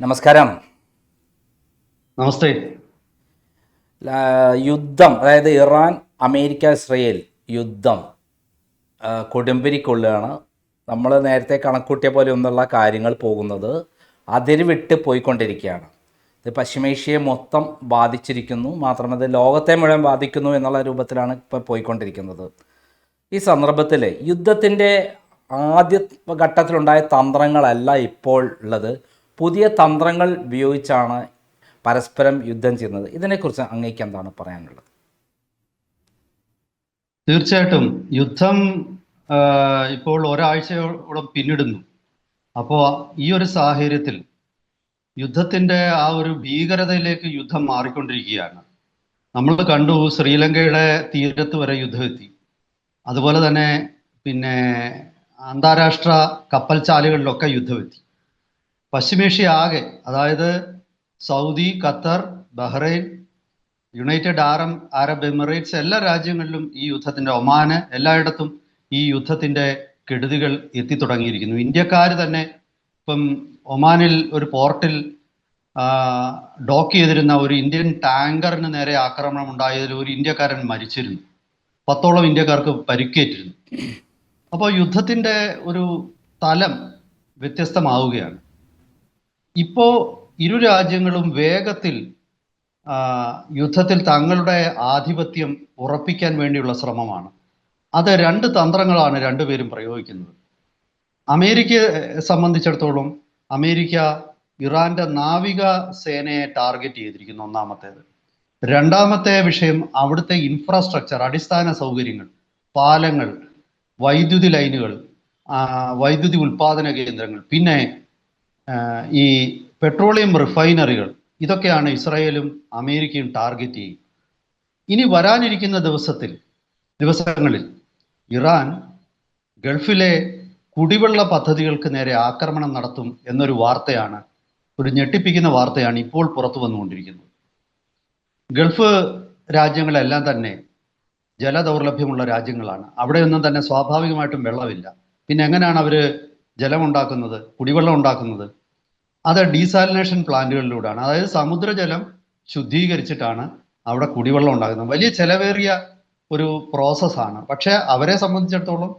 നമസ്കാരം. നമസ്തേ. യുദ്ധം, അതായത് ഇറാൻ അമേരിക്ക ഇസ്രയേൽ യുദ്ധം കൊടുമ്പിരിക്കൊള്ളുകയാണ്. നമ്മൾ നേരത്തെ കണക്കൂട്ടിയ പോലെ ഒന്നുള്ള കാര്യങ്ങൾ പോകുന്നത് അതിരുവിട്ട് പോയിക്കൊണ്ടിരിക്കുകയാണ്. ഇത് പശ്ചിമേഷ്യയെ മൊത്തം ബാധിച്ചിരിക്കുന്നു, മാത്രമല്ല ലോകത്തെ മുഴുവൻ ബാധിക്കുന്നു എന്നുള്ള രൂപത്തിലാണ് ഇപ്പോൾ പോയിക്കൊണ്ടിരിക്കുന്നത്. ഈ സന്ദർഭത്തിൽ യുദ്ധത്തിൻ്റെ ആദ്യ ഘട്ടത്തിലുണ്ടായ തന്ത്രങ്ങളല്ല ഇപ്പോൾ ഉള്ളത്. പുതിയ തന്ത്രങ്ങൾ ഉപയോഗിച്ചാണ് പരസ്പരം യുദ്ധം ചെയ്യുന്നത്. ഇതിനെക്കുറിച്ച് അങ്ങേക്ക് എന്താണ് പറയാനുള്ളത്? തീർച്ചയായിട്ടും യുദ്ധം ഇപ്പോൾ ഒരാഴ്ചയോളം പിന്നിടുന്നു. അപ്പോൾ ഈ ഒരു സാഹചര്യത്തിൽ യുദ്ധത്തിന്റെ ആ ഒരു ഭീകരതയിലേക്ക് യുദ്ധം മാറിക്കൊണ്ടിരിക്കുകയാണ്. നമ്മൾ കണ്ടു, ശ്രീലങ്കയുടെ തീരത്ത് വരെ യുദ്ധം എത്തി. അതുപോലെ തന്നെ പിന്നെ അന്താരാഷ്ട്ര കപ്പൽ ചാലുകളിലൊക്കെ യുദ്ധം എത്തി. പശ്ചിമേഷ്യ ആകെ, അതായത് Saudi, Qatar, Bahrain, United Arab Emirates, എല്ലാ രാജ്യങ്ങളിലും ഈ യുദ്ധത്തിന്റെ, ഒമാന്, എല്ലായിടത്തും ഈ യുദ്ധത്തിന്റെ കെടുതികൾ എത്തിത്തുടങ്ങിയിരിക്കുന്നു. ഇന്ത്യക്കാർ തന്നെ ഇപ്പം ഒമാനിൽ ഒരു പോർട്ടിൽ ഡോക്ക് ചെയ്തിരുന്ന ഒരു ഇന്ത്യൻ ടാങ്കറിന് നേരെ ആക്രമണം ഉണ്ടായതിൽ ഒരു ഇന്ത്യക്കാരൻ മരിച്ചിരുന്നു. 10ഓളം ഇന്ത്യക്കാർക്ക് പരിക്കേറ്റിരുന്നു. അപ്പോൾ യുദ്ധത്തിന്റെ ഒരു തലം വ്യത്യസ്തമാവുകയാണ്. ഇപ്പോൾ ഇരു രാജ്യങ്ങളും വേഗത്തിൽ യുദ്ധത്തിൽ തങ്ങളുടെ ആധിപത്യം ഉറപ്പിക്കാൻ വേണ്ടിയുള്ള ശ്രമമാണ്. അത് രണ്ട് തന്ത്രങ്ങളാണ് രണ്ടുപേരും പ്രയോഗിക്കുന്നത്. അമേരിക്കയെ സംബന്ധിച്ചിടത്തോളം അമേരിക്ക ഇറാന്റെ നാവിക സേനയെ ടാർഗറ്റ് ചെയ്തിരിക്കുന്നു, ഒന്നാമത്തേത്. രണ്ടാമത്തെ വിഷയം അവിടുത്തെ ഇൻഫ്രാസ്ട്രക്ചർ, അടിസ്ഥാന സൗകര്യങ്ങൾ, പാലങ്ങൾ, വൈദ്യുതി ലൈനുകൾ, വൈദ്യുതി ഉൽപാദന കേന്ദ്രങ്ങൾ, പിന്നെ ഈ പെട്രോളിയം റിഫൈനറികൾ, ഇതൊക്കെയാണ് ഇസ്രായേലും അമേരിക്കയും ടാർഗറ്റ് ചെയ്യും. ഇനി വരാനിരിക്കുന്ന ദിവസങ്ങളിൽ ഇറാൻ ഗൾഫിലെ കുടിവെള്ള പദ്ധതികൾക്ക് നേരെ ആക്രമണം നടത്തും എന്നൊരു വാർത്തയാണ്, ഒരു ഞെട്ടിപ്പിക്കുന്ന വാർത്തയാണ് ഇപ്പോൾ പുറത്തു വന്നുകൊണ്ടിരിക്കുന്നത്. ഗൾഫ് രാജ്യങ്ങളെല്ലാം തന്നെ ജലദൗർലഭ്യമുള്ള രാജ്യങ്ങളാണ്. അവിടെയൊന്നും തന്നെ സ്വാഭാവികമായിട്ടും വെള്ളമില്ല. പിന്നെ എങ്ങനെയാണ് അവർ ജലമുണ്ടാക്കുന്നത്, കുടിവെള്ളം ഉണ്ടാക്കുന്നത്? അത് ഡീസാലിനേഷൻ പ്ലാന്റുകളിലൂടെയാണ്. അതായത് സമുദ്രജലം ശുദ്ധീകരിച്ചിട്ടാണ് അവിടെ കുടിവെള്ളം ഉണ്ടാകുന്നത്. വലിയ ചെലവേറിയ ഒരു പ്രോസസ്സാണ്. പക്ഷെ അവരെ സംബന്ധിച്ചിടത്തോളം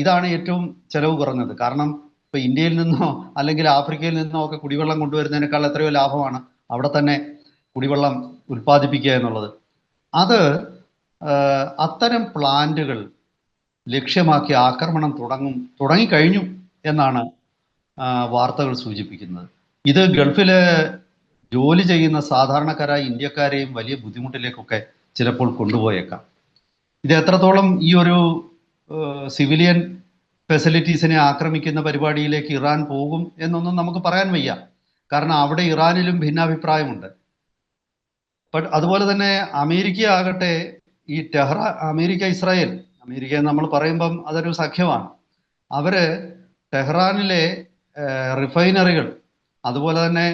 ഇതാണ് ഏറ്റവും ചെലവ് കുറഞ്ഞത്. കാരണം ഇപ്പൊ ഇന്ത്യയിൽ നിന്നോ അല്ലെങ്കിൽ ആഫ്രിക്കയിൽ നിന്നോ ഒക്കെ കുടിവെള്ളം കൊണ്ടുവരുന്നതിനേക്കാൾ എത്രയോ ലാഭമാണ് അവിടെ തന്നെ കുടിവെള്ളം ഉൽപ്പാദിപ്പിക്കുക എന്നുള്ളത്. അത് അത്തരം പ്ലാന്റുകൾ ലക്ഷ്യമാക്കി ആക്രമണം തുടങ്ങിക്കഴിഞ്ഞു എന്നാണ് വാർത്തകൾ സൂചിപ്പിക്കുന്നത്. ഇത് ഗൾഫില് ജോലി ചെയ്യുന്ന സാധാരണക്കാരായ ഇന്ത്യക്കാരെയും വലിയ ബുദ്ധിമുട്ടിലേക്കൊക്കെ ചിലപ്പോൾ കൊണ്ടുപോയേക്കാം. ഇത് എത്രത്തോളം ഈ ഒരു സിവിലിയൻ ഫെസിലിറ്റീസിനെ ആക്രമിക്കുന്ന പരിപാടിയിലേക്ക് ഇറാൻ പോകും എന്നൊന്നും നമുക്ക് പറയാൻ വയ്യ. കാരണം അവിടെ ഇറാനിലും ഭിന്നാഭിപ്രായമുണ്ട്. അതുപോലെ തന്നെ അമേരിക്ക ആകട്ടെ, ഈ അമേരിക്ക നമ്മൾ പറയുമ്പം അതൊരു സഖ്യമാണ്. അവര് ടെഹ്റാനിലെ റിഫൈനറികൾ, അതുപോലെ തന്നെ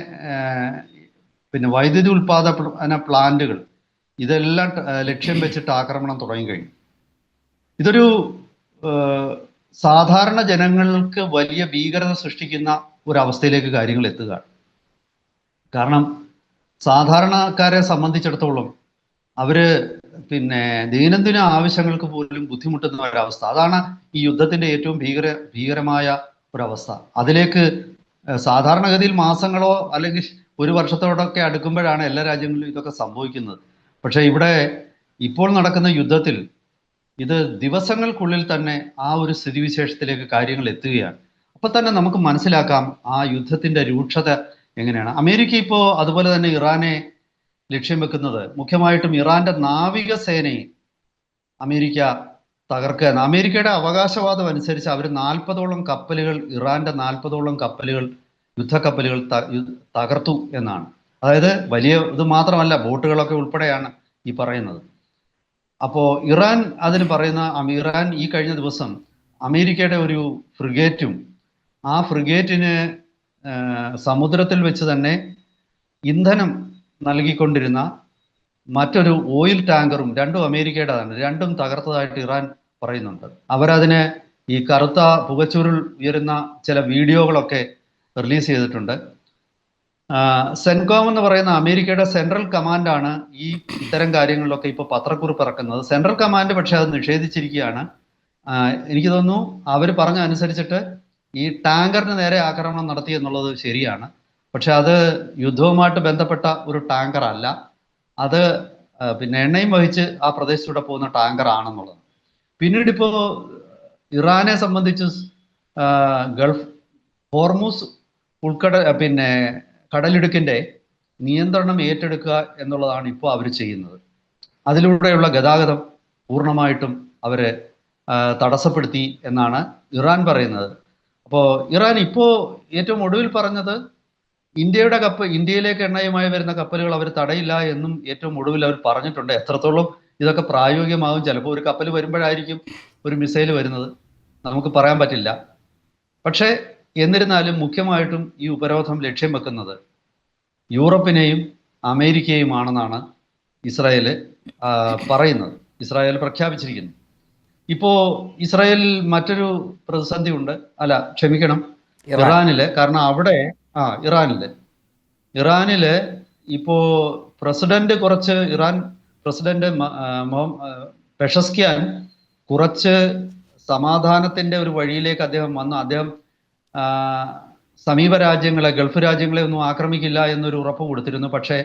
പിന്നെ വൈദ്യുതി ഉൽപാദന പ്ലാന്റുകൾ, ഇതെല്ലാം ലക്ഷ്യം വെച്ചിട്ട് ആക്രമണം തുടങ്ങിക്കഴിഞ്ഞു. ഇതൊരു സാധാരണ ജനങ്ങൾക്ക് വലിയ ഭീകരത സൃഷ്ടിക്കുന്ന ഒരവസ്ഥയിലേക്ക് കാര്യങ്ങൾ എത്തുകയാണ്. കാരണം സാധാരണക്കാരെ സംബന്ധിച്ചിടത്തോളം അവര് പിന്നെ ദൈനംദിന ആവശ്യങ്ങൾക്ക് പോലും ബുദ്ധിമുട്ടുന്ന ഒരവസ്ഥ. അതാണ് ഈ യുദ്ധത്തിന്റെ ഏറ്റവും ഭീകരമായ ഒരവസ്ഥ. അതിലേക്ക് സാധാരണഗതിയിൽ മാസങ്ങളോ അല്ലെങ്കിൽ ഒരു വർഷത്തോടൊക്കെ അടുക്കുമ്പോഴാണ് എല്ലാ രാജ്യങ്ങളിലും ഇതൊക്കെ സംഭവിക്കുന്നത്. പക്ഷെ ഇവിടെ ഇപ്പോൾ നടക്കുന്ന യുദ്ധത്തിൽ ഇത് ദിവസങ്ങൾക്കുള്ളിൽ തന്നെ ആ ഒരു സ്ഥിതിവിശേഷത്തിലേക്ക് കാര്യങ്ങൾ എത്തുകയാണ്. അപ്പൊ തന്നെ നമുക്ക് മനസ്സിലാക്കാം ആ യുദ്ധത്തിന്റെ രൂക്ഷത എങ്ങനെയാണ്. അമേരിക്ക ഇപ്പോൾ അതുപോലെ തന്നെ ഇറാനെ ലക്ഷ്യം വെക്കുന്നത് മുഖ്യമായിട്ടും ഇറാന്റെ നാവിക സേനയെ അമേരിക്ക തകർക്കുക. അമേരിക്കയുടെ അവകാശവാദം അനുസരിച്ച് അവർ 40ഓളം കപ്പലുകൾ, ഇറാന്റെ 40ഓളം കപ്പലുകൾ, യുദ്ധക്കപ്പലുകൾ തകർത്തു എന്നാണ്. അതായത് വലിയ ഇത് മാത്രമല്ല, ബോട്ടുകളൊക്കെ ഉൾപ്പെടെയാണ് ഈ പറയുന്നത്. അപ്പോൾ ഇറാൻ ഇറാൻ ഈ കഴിഞ്ഞ ദിവസം അമേരിക്കയുടെ ഒരു ഫ്രിഗേറ്റും, ആ ഫ്രിഗേറ്റിന് സമുദ്രത്തിൽ വെച്ച് തന്നെ ഇന്ധനം നൽകിക്കൊണ്ടിരുന്ന മറ്റൊരു ഓയിൽ ടാങ്കറും, രണ്ടും അമേരിക്കയുടേതാണ്, രണ്ടും തകർത്തതായിട്ട് ഇറാൻ പറയുന്നുണ്ട്. അവരതിനെ ഈ കറുത്ത പുകച്ചുരുൾ ഉയരുന്ന ചില വീഡിയോകളൊക്കെ റിലീസ് ചെയ്തിട്ടുണ്ട്. സെൻകോം എന്ന് പറയുന്ന അമേരിക്കയുടെ സെൻട്രൽ കമാൻഡാണ് ഇത്തരം കാര്യങ്ങളിലൊക്കെ ഇപ്പോൾ പത്രക്കുറിപ്പ് ഇറക്കുന്നത്. സെൻട്രൽ കമാൻഡ് പക്ഷെ അത് നിഷേധിച്ചിരിക്കുകയാണ്. എനിക്ക് തോന്നുന്നു അവർ പറഞ്ഞ അനുസരിച്ചിട്ട് ഈ ടാങ്കറിന് നേരെ ആക്രമണം നടത്തി എന്നുള്ളത് ശരിയാണ്. പക്ഷെ അത് യുദ്ധവുമായിട്ട് ബന്ധപ്പെട്ട ഒരു ടാങ്കർ അല്ല, അത് പിന്നെ എണ്ണയും വഹിച്ച് ആ പ്രദേശത്തൂടെ പോകുന്ന ടാങ്കർ ആണെന്നുള്ളത്. പിന്നീട് ഇപ്പോൾ ഇറാനെ സംബന്ധിച്ച് ഗൾഫ് ഹോർമൂസ് പിന്നെ കടലിടുക്കിന്റെ നിയന്ത്രണം ഏറ്റെടുക്കുക എന്നുള്ളതാണ് ഇപ്പോൾ അവർ ചെയ്യുന്നത്. അതിലൂടെയുള്ള ഗതാഗതം പൂർണ്ണമായിട്ടും അവര് തടസ്സപ്പെടുത്തി എന്നാണ് ഇറാൻ പറയുന്നത്. അപ്പോൾ ഇറാൻ ഇപ്പോൾ ഏറ്റവും ഒടുവിൽ പറഞ്ഞത് ഇന്ത്യയിലേക്ക് എണ്ണയുമായി വരുന്ന കപ്പലുകൾ അവർ തടയില്ല എന്നും ഏറ്റവും ഒടുവിൽ അവർ പറഞ്ഞിട്ടുണ്ട്. എത്രത്തോളം ഇതൊക്കെ പ്രായോഗികമാകും, ചിലപ്പോൾ ഒരു കപ്പൽ വരുമ്പോഴായിരിക്കും ഒരു മിസൈൽ വരുന്നത്, നമുക്ക് പറയാൻ പറ്റില്ല. പക്ഷേ എന്നിരുന്നാലും മുഖ്യമായിട്ടും ഈ ഉപരോധം ലക്ഷ്യം വെക്കുന്നത് യൂറോപ്പിനെയും അമേരിക്കയുമാണെന്നാണ് ഇസ്രായേൽ പറയുന്നത്, ഇസ്രായേൽ പ്രഖ്യാപിച്ചിരിക്കുന്നു. ഇപ്പോൾ ഇസ്രായേലിൽ മറ്റൊരു പ്രതിസന്ധി ഉണ്ട്, ക്ഷമിക്കണം, ഇറാനില്. കാരണം അവിടെ ഇറാനില് ഇപ്പോ ഇറാൻ പ്രസിഡന്റ് പെഷസ്കിയാൻ കുറച്ച് സമാധാനത്തിന്റെ ഒരു വഴിയിലേക്ക് അദ്ദേഹം വന്നു. അദ്ദേഹം സമീപ രാജ്യങ്ങളെ, ഗൾഫ് രാജ്യങ്ങളെ ഒന്നും ആക്രമിക്കില്ല എന്നൊരു ഉറപ്പ് കൊടുത്തിരുന്നു. പക്ഷേ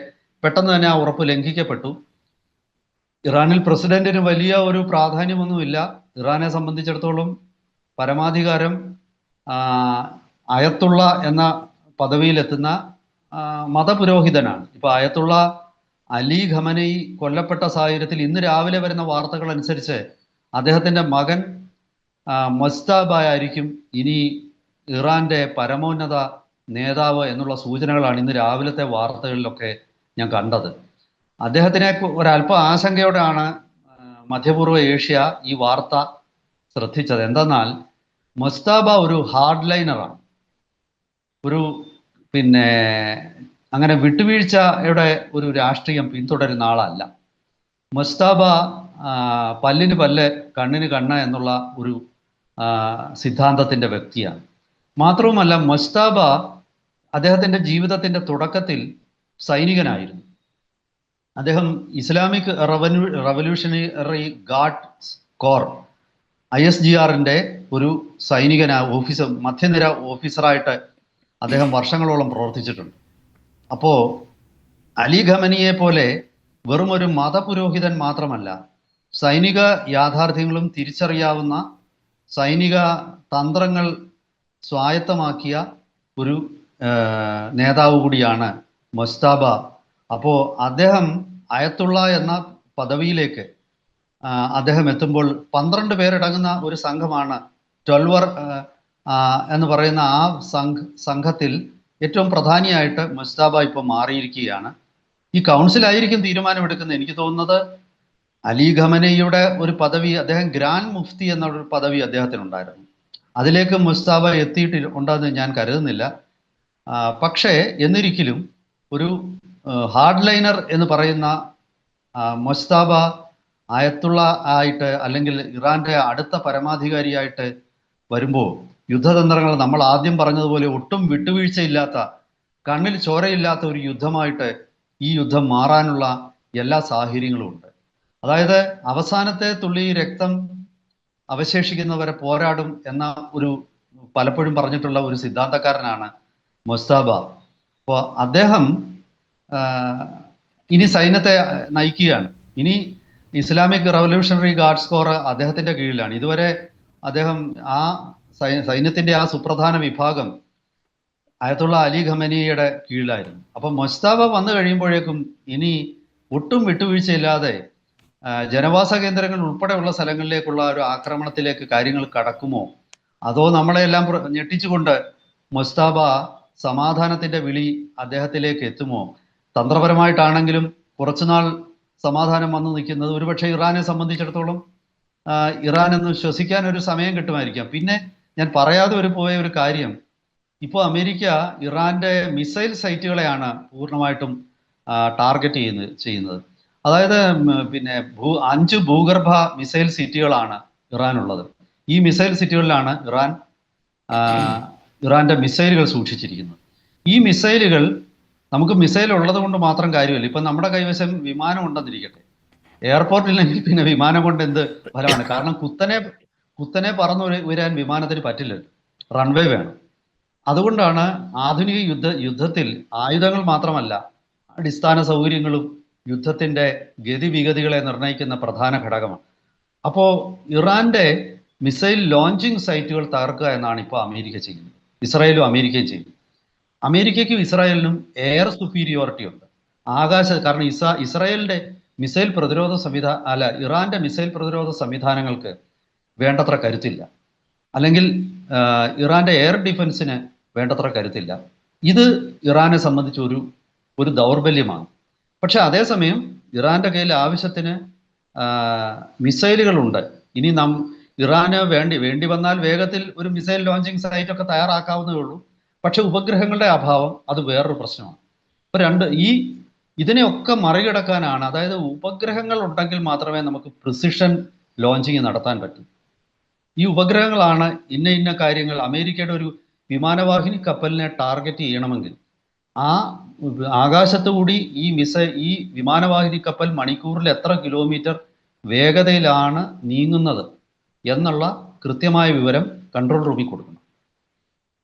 പെട്ടെന്ന് തന്നെ ആ ഉറപ്പ് ലംഘിക്കപ്പെട്ടു. ഇറാനിൽ പ്രസിഡന്റിന് വലിയ ഒരു പ്രാധാന്യമൊന്നുമില്ല. ഇറാനെ സംബന്ധിച്ചിടത്തോളം പരമാധികാരം അയത്തുള്ള എന്ന പദവിയിലെത്തുന്ന മതപുരോഹിതനാണ്. ഇപ്പൊ അയത്തുള്ള അലി ഖമനൈ കൊല്ലപ്പെട്ട സാഹചര്യത്തിൽ ഇന്ന് രാവിലെ വരുന്ന വാർത്തകൾ അനുസരിച്ച് അദ്ദേഹത്തിന്റെ മകൻ മൊജ്തബായ ആയിരിക്കും ഇനി ഇറാന്റെ പരമോന്നത നേതാവ് എന്നുള്ള സൂചനകളാണ് ഇന്ന് രാവിലത്തെ വാർത്തകളിലൊക്കെ ഞാൻ കണ്ടത്. അദ്ദേഹത്തിനെ ഒരല്പം ആശങ്കയോടെയാണ് മധ്യപൂർവ്വ ഏഷ്യ ഈ വാർത്ത ശ്രദ്ധിച്ചത്. എന്തെന്നാൽ മൊജ്തബ ഒരു ഹാർഡ് ലൈനറാണ്, ഒരു അങ്ങനെ വിട്ടുവീഴ്ചയുടെ ഒരു രാഷ്ട്രീയം പിന്തുടരുന്ന ആളല്ല. മൊജ്തബ പല്ലിന് പല്ല് കണ്ണിന് കണ്ണ് എന്നുള്ള ഒരു സിദ്ധാന്തത്തിന്റെ വ്യക്തിയാണ്. മാത്രവുമല്ല മൊജ്തബ അദ്ദേഹത്തിന്റെ ജീവിതത്തിന്റെ തുടക്കത്തിൽ സൈനികനായിരുന്നു. അദ്ദേഹം ഇസ്ലാമിക് റവല്യൂഷണറി ഗാർഡ്സ് കോർ ISGRന്റെ ഒരു മധ്യനിര ഓഫീസറായിട്ട് അദ്ദേഹം വർഷങ്ങളോളം പ്രവർത്തിച്ചിട്ടുണ്ട്. അപ്പോൾ അലി ഖമനിയെ പോലെ വെറും ഒരു മതപുരോഹിതൻ മാത്രമല്ല, സൈനിക യാഥാർത്ഥ്യങ്ങളും തിരിച്ചറിയാവുന്ന, സൈനിക തന്ത്രങ്ങൾ സ്വായത്തമാക്കിയ ഒരു നേതാവ് കൂടിയാണ് മൊജ്തബ. അപ്പോൾ അദ്ദേഹം അയത്തുള്ള എന്ന പദവിയിലേക്ക് അദ്ദേഹം എത്തുമ്പോൾ 12 പേരടങ്ങുന്ന ഒരു സംഘമാണ് 12 എന്ന് പറയുന്ന ആ സംഘത്തിൽ ഏറ്റവും പ്രധാനിയായിട്ട് മൊജ്തബ ഇപ്പോൾ മാറിയിരിക്കുകയാണ്. ഈ കൗൺസിലായിരിക്കും തീരുമാനമെടുക്കുന്നത്. എനിക്ക് തോന്നുന്നത് അലി ഖമനയുടെ ഒരു പദവി, അദ്ദേഹം ഗ്രാൻഡ് മുഫ്തി എന്നൊരു പദവി അദ്ദേഹത്തിനുണ്ടായിരുന്നു, അതിലേക്ക് മൊജ്തബ എത്തിയിട്ടുണ്ടെന്ന് ഞാൻ കരുതുന്നില്ല. പക്ഷേ എന്നിരിക്കലും ഒരു ഹാർഡ് ലൈനർ എന്ന് പറയുന്ന മൊജ്തബ അയത്തുള്ള ആയിട്ട് അല്ലെങ്കിൽ ഇറാന്റെ അടുത്ത പരമാധികാരിയായിട്ട് വരുമ്പോൾ യുദ്ധതന്ത്രങ്ങൾ നമ്മൾ ആദ്യം പറഞ്ഞതുപോലെ ഒട്ടും വിട്ടുവീഴ്ചയില്ലാത്ത, കണ്ണിൽ ചോരയില്ലാത്ത ഒരു യുദ്ധമായിട്ട് ഈ യുദ്ധം മാറാനുള്ള എല്ലാ സാഹചര്യങ്ങളും ഉണ്ട്. അതായത് അവസാനത്തെ തുള്ളി രക്തം അവശേഷിക്കുന്നവരെ പോരാടും എന്ന ഒരു പലപ്പോഴും പറഞ്ഞിട്ടുള്ള ഒരു സിദ്ധാന്തക്കാരനാണ് മൊജ്തബ. അപ്പോൾ അദ്ദേഹം ഇനി സൈന്യത്തെ നയിക്കുകയാണ്. ഇനി ഇസ്ലാമിക് റവല്യൂഷണറി ഗാർഡ്സ് കോർ അദ്ദേഹത്തിന്റെ കീഴിലാണ്. ഇതുവരെ അദ്ദേഹം ആ സൈന്യത്തിന്റെ ആ സുപ്രധാന വിഭാഗം അയത്തുള്ള അലി ഖമനിയുടെ കീഴിലായിരുന്നു. അപ്പം മൊജ്തബ വന്നു കഴിയുമ്പോഴേക്കും ഇനി ഒട്ടും വിട്ടുവീഴ്ചയില്ലാതെ ജനവാസ കേന്ദ്രങ്ങൾ ഉൾപ്പെടെയുള്ള സ്ഥലങ്ങളിലേക്കുള്ള ഒരു ആക്രമണത്തിലേക്ക് കാര്യങ്ങൾ കടക്കുമോ, അതോ നമ്മളെല്ലാം ഞെട്ടിച്ചുകൊണ്ട് മൊജ്തബ സമാധാനത്തിന്റെ വിളി അദ്ദേഹത്തിലേക്ക് എത്തുമോ? തന്ത്രപരമായിട്ടാണെങ്കിലും കുറച്ചുനാൾ സമാധാനം വന്നു നിൽക്കുന്നത് ഒരുപക്ഷെ ഇറാനെ സംബന്ധിച്ചിടത്തോളം ഇറാൻ എന്ന് ശ്വസിക്കാൻ ഒരു സമയം കിട്ടുമായിരിക്കാം. പിന്നെ ഞാൻ പറയാതെ പോയ ഒരു കാര്യം, ഇപ്പോൾ അമേരിക്ക ഇറാന്റെ മിസൈൽ സൈറ്റുകളെയാണ് പൂർണ്ണമായിട്ടും ടാർഗറ്റ് ചെയ്യുന്നത്. അതായത് 5 ഭൂഗർഭ മിസൈൽ സിറ്റികളാണ് ഇറാനുള്ളത്. ഈ മിസൈൽ സിറ്റികളിലാണ് ഇറാന്റെ മിസൈലുകൾ സൂക്ഷിച്ചിരിക്കുന്നത്. ഈ മിസൈലുകൾ നമുക്ക് മിസൈൽ ഉള്ളത് കൊണ്ട് മാത്രം കാര്യമില്ല. ഇപ്പം നമ്മുടെ കൈവശം വിമാനം ഉണ്ടെന്നിരിക്കട്ടെ, എയർപോർട്ടില്ലെങ്കിൽ പിന്നെ വിമാനം കൊണ്ട് എന്ത് ഫലമാണ്? കാരണം കുത്തനെ പറന്നു വരാൻ വിമാനത്തിന് പറ്റില്ലല്ലോ, റൺവേ വേണം. അതുകൊണ്ടാണ് ആധുനിക യുദ്ധത്തിൽ ആയുധങ്ങൾ മാത്രമല്ല, അടിസ്ഥാന സൗകര്യങ്ങളും യുദ്ധത്തിന്റെ ഗതിവിഗതികളെ നിർണ്ണയിക്കുന്ന പ്രധാന ഘടകമാണ്. അപ്പോൾ ഇറാന്റെ മിസൈൽ ലോഞ്ചിങ് സൈറ്റുകൾ തകർക്കുക എന്നാണ് ഇപ്പോൾ അമേരിക്ക ചെയ്യുന്നത്. ഇസ്രായേലും അമേരിക്കയും ചെയ്യുന്നത്. അമേരിക്കയ്ക്കും ഇസ്രായേലിനും എയർ സുപ്പീരിയോറിറ്റി ഉണ്ട്, കാരണം ഇസ്രായേലിന്റെ മിസൈൽ പ്രതിരോധ ഇറാന്റെ മിസൈൽ പ്രതിരോധ സംവിധാനങ്ങൾക്ക് വേണ്ടത്ര കരുത്തില്ല, അല്ലെങ്കിൽ ഇറാന്റെ എയർ ഡിഫൻസിന് വേണ്ടത്ര കരുത്തില്ല. ഇത് ഇറാനെ സംബന്ധിച്ച് ഒരു ദൗർബല്യമാണ്. പക്ഷെ അതേസമയം ഇറാന്റെ കയ്യിൽ ആവശ്യത്തിന് മിസൈലുകളുണ്ട്. ഇനി ഇറാന് വേണ്ടി വന്നാൽ വേഗത്തിൽ ഒരു മിസൈൽ ലോഞ്ചിങ് സൈറ്റ് ഒക്കെ തയ്യാറാക്കാവുന്നതേ ഉള്ളൂ. പക്ഷെ ഉപഗ്രഹങ്ങളുടെ അഭാവം അത് വേറൊരു പ്രശ്നമാണ്. ഇപ്പൊ ഇതിനെയൊക്കെ മറികടക്കാനാണ്, അതായത് ഉപഗ്രഹങ്ങൾ ഉണ്ടെങ്കിൽ മാത്രമേ നമുക്ക് പ്രിസിഷൻ ലോഞ്ചിങ് നടത്താൻ പറ്റൂ. ഈ ഉപഗ്രഹങ്ങളാണ് ഇന്ന കാര്യങ്ങൾ. അമേരിക്കയുടെ ഒരു വിമാനവാഹിനി കപ്പലിനെ ടാർഗറ്റ് ചെയ്യണമെങ്കിൽ ആ ആകാശത്തു കൂടി ഈ വിമാനവാഹിനി കപ്പൽ മണിക്കൂറിൽ എത്ര കിലോമീറ്റർ വേഗതയിലാണ് നീങ്ങുന്നത് എന്നുള്ള കൃത്യമായ വിവരം കൺട്രോൾ റൂമിൽ കൊടുക്കണം.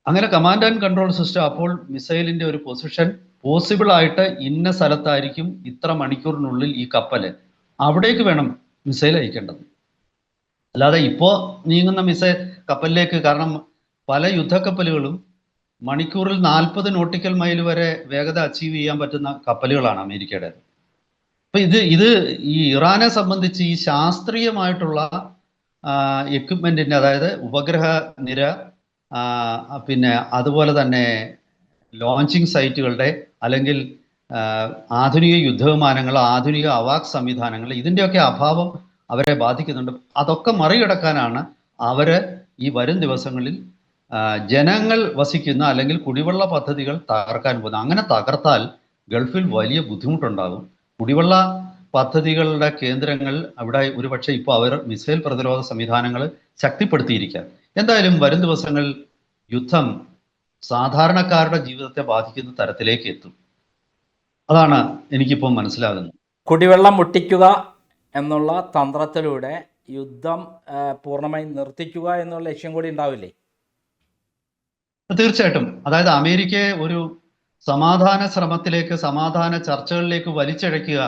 അങ്ങനെ കമാൻഡ് ആൻഡ് കൺട്രോൾ സിസ്റ്റം അപ്പോൾ മിസൈലിന്റെ ഒരു പൊസിഷൻ പോസിബിൾ ആയിട്ട് ഇന്ന സ്ഥലത്തായിരിക്കും ഇത്ര മണിക്കൂറിനുള്ളിൽ ഈ കപ്പൽ, അവിടേക്ക് വേണം മിസൈൽ അയക്കേണ്ടത്. അല്ലാതെ ഇപ്പോൾ നീങ്ങുന്ന മിസൈൽ കപ്പലിലേക്ക്, കാരണം പല യുദ്ധക്കപ്പലുകളും മണിക്കൂറിൽ 40 നോട്ടിക്കൽ മൈൽ വരെ വേഗത അച്ചീവ് ചെയ്യാൻ പറ്റുന്ന കപ്പലുകളാണ് അമേരിക്കയുടെ. അപ്പൊ ഇത് ഈ ഇറാനെ സംബന്ധിച്ച് ഈ ശാസ്ത്രീയമായിട്ടുള്ള എക്വിപ്മെന്റിന്റെ, അതായത് ഉപഗ്രഹ നിര, പിന്നെ അതുപോലെ തന്നെ ലോഞ്ചിങ് സൈറ്റുകളുടെ, അല്ലെങ്കിൽ ആധുനിക യുദ്ധവിമാനങ്ങൾ, ആധുനിക അവാക് സംവിധാനങ്ങൾ, ഇതിൻ്റെയൊക്കെ അഭാവം അവരെ ബാധിക്കുന്നുണ്ട്. അതൊക്കെ മറികടക്കാനാണ് അവര് ഈ വരും ദിവസങ്ങളിൽ ജനങ്ങൾ വസിക്കുന്ന അല്ലെങ്കിൽ കുടിവെള്ള പദ്ധതികൾ തകർക്കാൻ പോകുന്നത്. അങ്ങനെ തകർത്താൽ ഗൾഫിൽ വലിയ ബുദ്ധിമുട്ടുണ്ടാകും. കുടിവെള്ള പദ്ധതികളുടെ കേന്ദ്രങ്ങൾ അവിടെ ഒരുപക്ഷെ ഇപ്പോൾ അവർ മിസൈൽ പ്രതിരോധ സംവിധാനങ്ങൾ ശക്തിപ്പെടുത്തിയിരിക്കാം. എന്തായാലും വരും ദിവസങ്ങളിൽ യുദ്ധം സാധാരണക്കാരുടെ ജീവിതത്തെ ബാധിക്കുന്ന തരത്തിലേക്ക് എത്തും. അതാണ് എനിക്കിപ്പോൾ മനസ്സിലാകുന്നത്. കുടിവെള്ളം മുട്ടിക്കുക എന്നുള്ള തന്ത്രത്തിലൂടെ യുദ്ധം പൂർണ്ണമായി നിർത്തിക്കുക എന്നുള്ള ലക്ഷ്യം കൂടി ഉണ്ടാവില്ലേ? തീർച്ചയായിട്ടും. അതായത് അമേരിക്കയെ ഒരു സമാധാന ശ്രമത്തിലേക്ക്, സമാധാന ചർച്ചകളിലേക്ക് വലിച്ചിഴയ്ക്കുക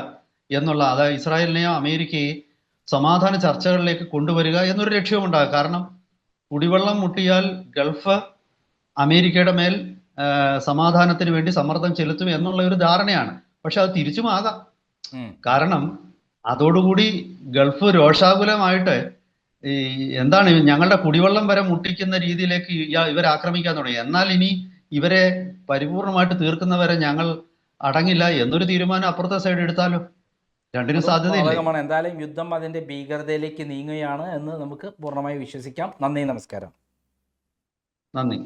എന്നുള്ള, അതായത് ഇസ്രായേലിനെയോ അമേരിക്കയെ സമാധാന ചർച്ചകളിലേക്ക് കൊണ്ടുവരിക എന്നൊരു ലക്ഷ്യമുണ്ടാകും. കാരണം കുടിവെള്ളം മുട്ടിയാൽ ഗൾഫ് അമേരിക്കയുടെ മേൽ സമാധാനത്തിന് വേണ്ടി സമ്മർദ്ദം ചെലുത്തും എന്നുള്ള ഒരു ധാരണയാണ്. പക്ഷെ അത് തിരിച്ചുമാകാം. കാരണം അതോടുകൂടി ഗൾഫ് രോഷാകുലമായിട്ട് എന്താണ് ഞങ്ങളുടെ കുടിവെള്ളം വരെ മുട്ടിക്കുന്ന രീതിയിലേക്ക് ഇവർ ആക്രമിക്കാൻ തുടങ്ങി. എന്നാൽ ഇനി ഇവരെ പരിപൂർണമായിട്ട് തീർക്കുന്നവരെ ഞങ്ങൾ അടങ്ങില്ല എന്നൊരു തീരുമാനം അപ്പുറത്തെ സൈഡ് എടുത്താലോ? രണ്ടിനും സാധ്യതയില്ല. എന്തായാലും യുദ്ധം അതിന്റെ ഭീകരതയിലേക്ക് നീങ്ങുകയാണ് എന്ന് നമുക്ക് പൂർണ്ണമായി വിശ്വസിക്കാം. നന്ദി, നമസ്കാരം. നന്ദി.